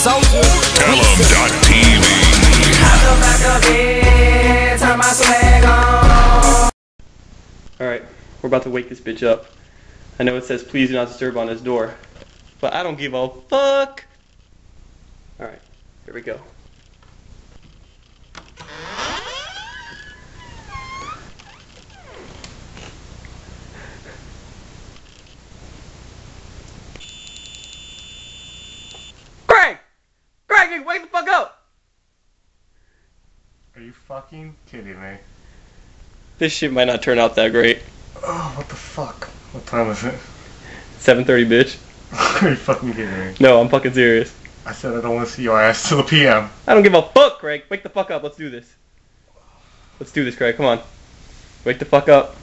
Tellem.tv. Alright, we're about to wake this bitch up. I know it says please do not disturb on his door, but I don't give a fuck. Alright, here we go. Craig! Craig, wake the fuck up! Are you fucking kidding me? This shit might not turn out that great. Oh, what the fuck? What time is it? 7:30, bitch. Are you fucking kidding me? No, I'm fucking serious. I said I don't want to see your ass till the PM. I don't give a fuck, Craig. Wake the fuck up. Let's do this. Let's do this, Craig. Come on. Wake the fuck up.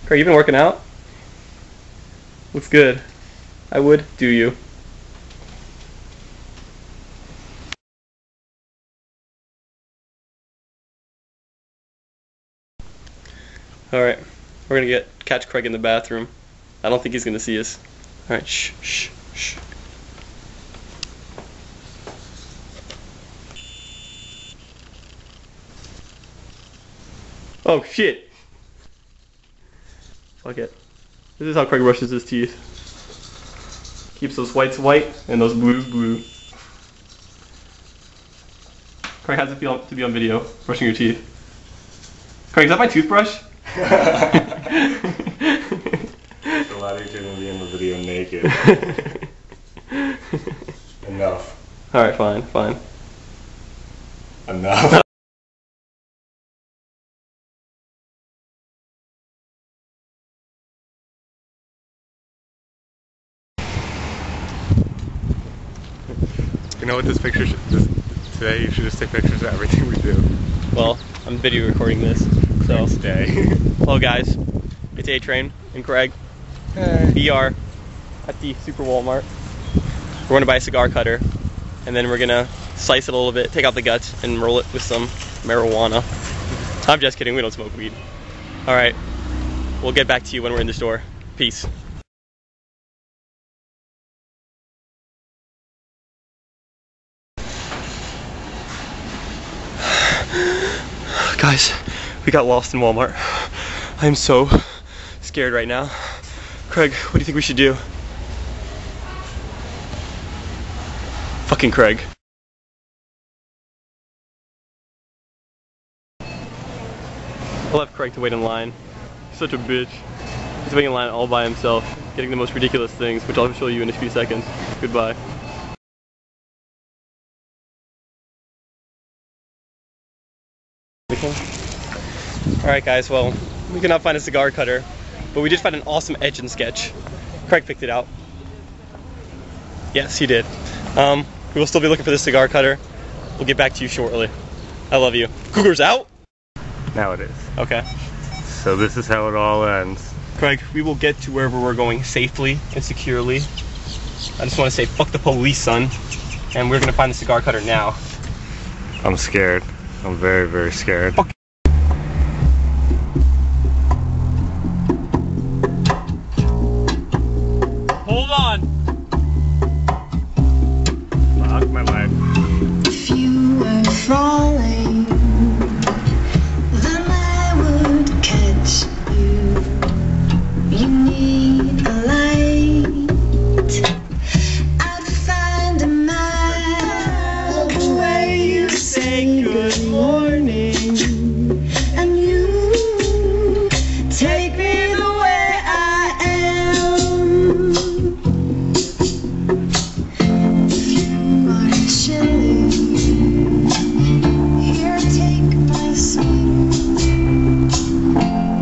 Craig, you been working out? Looks good. I would. Do you? Alright. We're gonna catch Craig in the bathroom. I don't think he's gonna see us. Alright, shh, shh, shh. Oh shit! Fuck it. This is how Craig brushes his teeth. Keeps those whites white and those blues blue. Craig, how's it feel to be on video, brushing your teeth? Craig, is that my toothbrush? It's a lot easier than being in the video naked. Enough. Alright, fine, fine. Enough. You know what this picture should today you should just take pictures of everything we do. Well, I'm video recording this, so Stay. hello guys, it's A-Train and Craig. Hey. We are at the Super Walmart. We're going to buy a cigar cutter, and then we're gonna slice it a little bit, take out the guts, and roll it with some marijuana. I'm just kidding, we don't smoke weed. Alright, we'll get back to you when we're in the store. Peace. Guys, we got lost in Walmart. I'm so scared right now. Craig, what do you think we should do? Fucking Craig. I'll have Craig to wait in line. He's such a bitch. He's waiting in line all by himself, getting the most ridiculous things, which I'll show you in a few seconds. Goodbye. Alright guys, well, we could not find a cigar cutter, but we did find an awesome etch and sketch. Craig picked it out. Yes, he did. We will still be looking for the cigar cutter. We'll get back to you shortly. I love you. Cougar's out? Now it is. Okay. So this is how it all ends. Craig, we will get to wherever we're going safely and securely. I just want to say, fuck the police, son. And we're gonna find the cigar cutter now. I'm scared. I'm very, very scared. Fuck. Hold on. Fuck my life. If you were falling, then I would catch you. You need a light. I'd find a mile the way you say good morning, and you take me the way I am. If you are chilling, here, take my seat.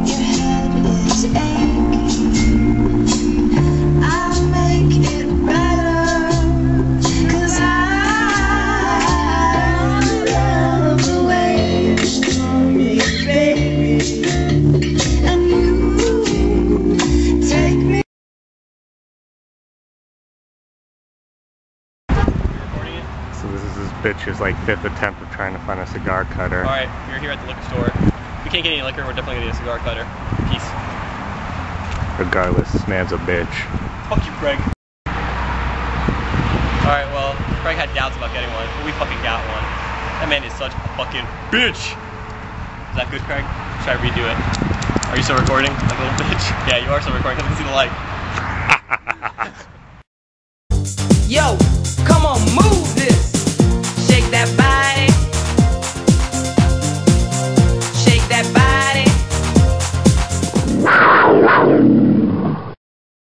Your head is aching. I'll make it better, 'cause I love the way you call me baby, and you take me. Recording it? So this is this bitch's like 5th attempt of trying to find a cigar cutter. Alright, we're here at the liquor store. If we can't get any liquor, we're definitely gonna get a cigar cutter. Peace. Regardless, this man's a bitch. Fuck you, Craig. Alright, well, Craig had doubts about getting one, but we fucking got one. That man is such a fucking bitch. Is that good, Craig? Should I redo it? Are you still recording? Like a little bitch? Yeah, you are still recording because I can see the light. Yo,